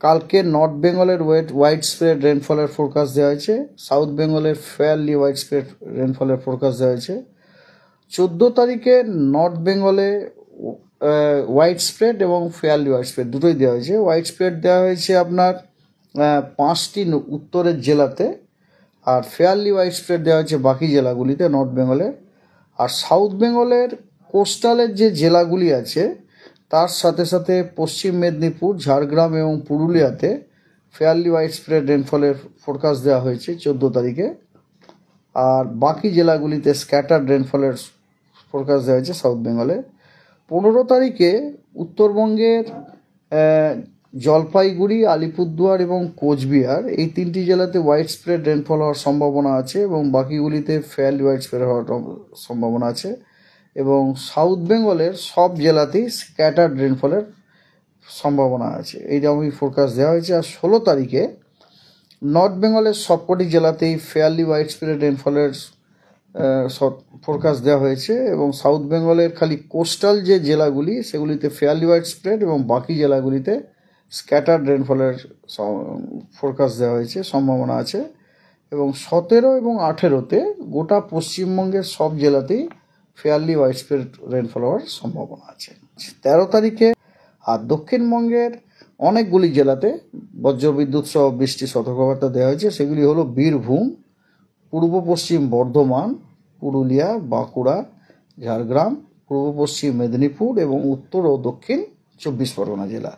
কালকে নর্থ বেঙ্গলের white spread রেনফলের forecast দেওয়া হয়েছে, সাউথ বেঙ্গলের ফেয়ারলি হোয়াইট স্প্রেড রেনফলের ফোরকাস্ট দেওয়া হয়েছে। 14 তারিখে নর্থ বেঙ্গলে হোয়াইট স্প্রেড এবং ফেয়ারলি হোয়াইট স্প্রেড দুটোই দেওয়া হয়েছে। হোয়াইট স্প্রেড দেওয়া হয়েছে আপনার 5টি উত্তরের জেলাতে, আর ফেয়ারলি হোয়াইট স্প্রেড দেওয়া হয়েছে বাকি জেলাগুলিতে নর্থ বেঙ্গলের। আর সাউথ বেঙ্গলের কোস্টালের যে জেলাগুলি আছে তার সাথে সাথে পশ্চিম মেদিনীপুর, ঝাড়গ্রাম এবং পুরুলিয়াতে ফেয়ারলি হোয়াইট স্প্রেড রেনফলের ফোরকাস্ট দেওয়া হয়েছে 14 তারিখে। আর বাকি জেলাগুলিতে স্ক্যাটার্ড রেনফলের ফোরকাস্ট দেওয়া হয়েছে সাউথ বেঙ্গলে। 15 তারিখে উত্তরবঙ্গের জলপাইগুড়ি, আলিপুরদুয়ার এবং কোচবিহার এই 3টি জেলাতে হোয়াইট স্প্রেড রেনফল হওয়ার সম্ভাবনা আছে এবং বাকিগুলিতে ফেয়ারলি হোয়াইট স্প্রেড হওয়ার সম্ভাবনা আছে। এবং সাউথ বেঙ্গলের সব জেলাতেই স্ক্যাটার্ড রেনফলের সম্ভাবনা আছে, এইরকমই ফোরকাস্ট দেওয়া হয়েছে। আর 16 তারিখে নর্থ বেঙ্গলের সবকটি জেলাতেই ফেয়ারলি হোয়াইট স্প্রেড রেনফলের ফোরকাস্ট দেওয়া হয়েছে এবং সাউথ বেঙ্গলের খালি কোস্টাল যে জেলাগুলি সেগুলিতে ফেয়ারলি হোয়াইট স্প্রেড এবং বাকি জেলাগুলিতে স্ক্যাটার্ড রেনফলের ফোরকাস্ট দেওয়া হয়েছে, সম্ভাবনা আছে। এবং 17 এবং 18-তে গোটা পশ্চিমবঙ্গের সব জেলাতেই ফেয়ারলি হোয়াইট স্প্রেড রেনফল হওয়ার সম্ভাবনা আছে। 13 তারিখে আর দক্ষিণবঙ্গের অনেকগুলি জেলাতে বজ্রবিদ্যুৎ সহ বৃষ্টির সতর্কবার্তা দেওয়া হয়েছে। সেগুলি হলো বীরভূম, পূর্ব পশ্চিম বর্ধমান, পুরুলিয়া, বাঁকুড়া, ঝাড়গ্রাম, পূর্ব পশ্চিম মেদিনীপুর এবং উত্তর ও দক্ষিণ 24 পরগনা জেলা।